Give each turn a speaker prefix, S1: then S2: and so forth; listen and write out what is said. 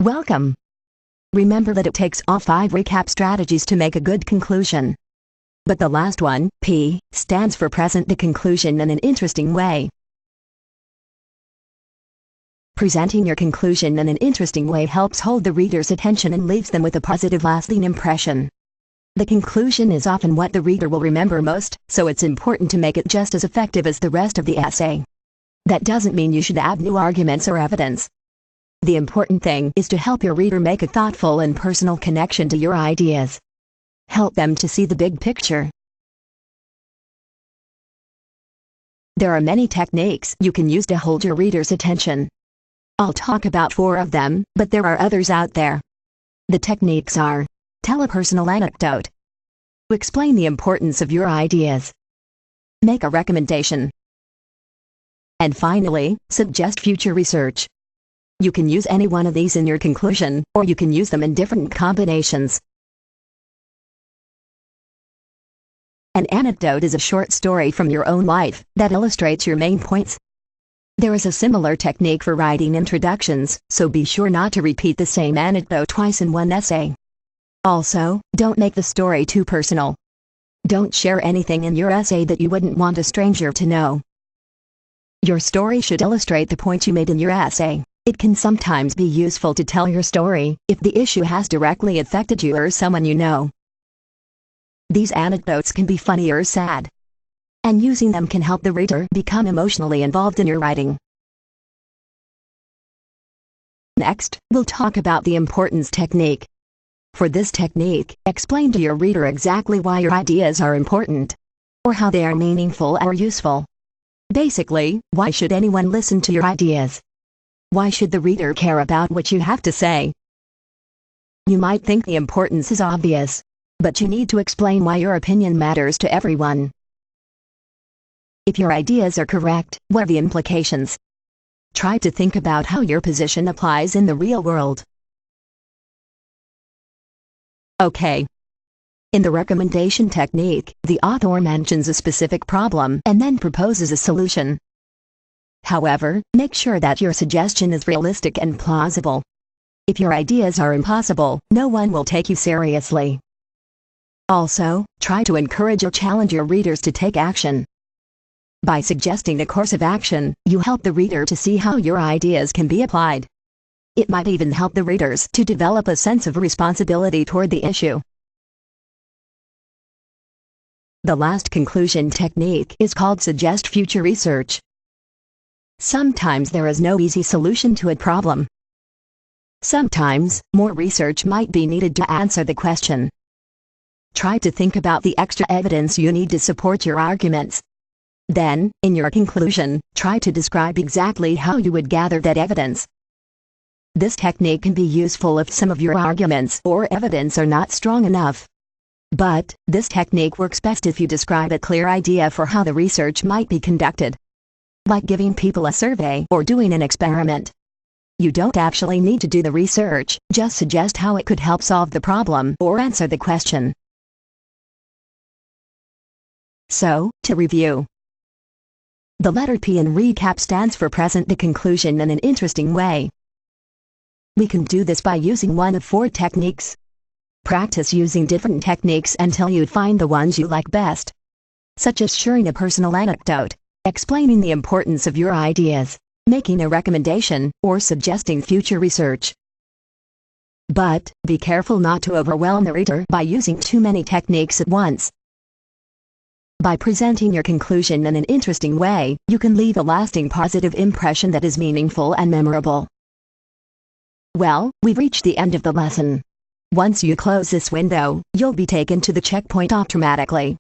S1: Welcome. Remember that it takes all 5 recap strategies to make a good conclusion. But the last one, P, stands for present the conclusion in an interesting way. Presenting your conclusion in an interesting way helps hold the reader's attention and leaves them with a positive lasting impression. The conclusion is often what the reader will remember most, so it's important to make it just as effective as the rest of the essay. That doesn't mean you should add new arguments or evidence. The important thing is to help your reader make a thoughtful and personal connection to your ideas. Help them to see the big picture. There are many techniques you can use to hold your reader's attention. I'll talk about 4 of them, but there are others out there. The techniques are: tell a personal anecdote, explain the importance of your ideas, make a recommendation, and finally, suggest future research. You can use any one of these in your conclusion, or you can use them in different combinations. An anecdote is a short story from your own life that illustrates your main points. There is a similar technique for writing introductions, so be sure not to repeat the same anecdote twice in one essay. Also, don't make the story too personal. Don't share anything in your essay that you wouldn't want a stranger to know. Your story should illustrate the point you made in your essay. It can sometimes be useful to tell your story if the issue has directly affected you or someone you know. These anecdotes can be funny or sad, and using them can help the reader become emotionally involved in your writing. Next, we'll talk about the importance technique. For this technique, explain to your reader exactly why your ideas are important, or how they are meaningful or useful. Basically, why should anyone listen to your ideas? Why should the reader care about what you have to say? You might think the importance is obvious, but you need to explain why your opinion matters to everyone. If your ideas are correct, what are the implications? Try to think about how your position applies in the real world. Okay. In the recommendation technique, the author mentions a specific problem and then proposes a solution. However, make sure that your suggestion is realistic and plausible. If your ideas are impossible, no one will take you seriously. Also, try to encourage or challenge your readers to take action. By suggesting a course of action, you help the reader to see how your ideas can be applied. It might even help the readers to develop a sense of responsibility toward the issue. The last conclusion technique is called suggest future research. Sometimes there is no easy solution to a problem. Sometimes, more research might be needed to answer the question. Try to think about the extra evidence you need to support your arguments. Then, in your conclusion, try to describe exactly how you would gather that evidence. This technique can be useful if some of your arguments or evidence are not strong enough. But, this technique works best if you describe a clear idea for how the research might be conducted. Like giving people a survey or doing an experiment. You don't actually need to do the research, just suggest how it could help solve the problem or answer the question. So, to review. The letter P in recap stands for present the conclusion in an interesting way. We can do this by using one of 4 techniques. Practice using different techniques until you find the ones you like best. Such as sharing a personal anecdote, explaining the importance of your ideas, making a recommendation, or suggesting future research. But, be careful not to overwhelm the reader by using too many techniques at once. By presenting your conclusion in an interesting way, you can leave a lasting positive impression that is meaningful and memorable. Well, we've reached the end of the lesson. Once you close this window, you'll be taken to the checkpoint automatically.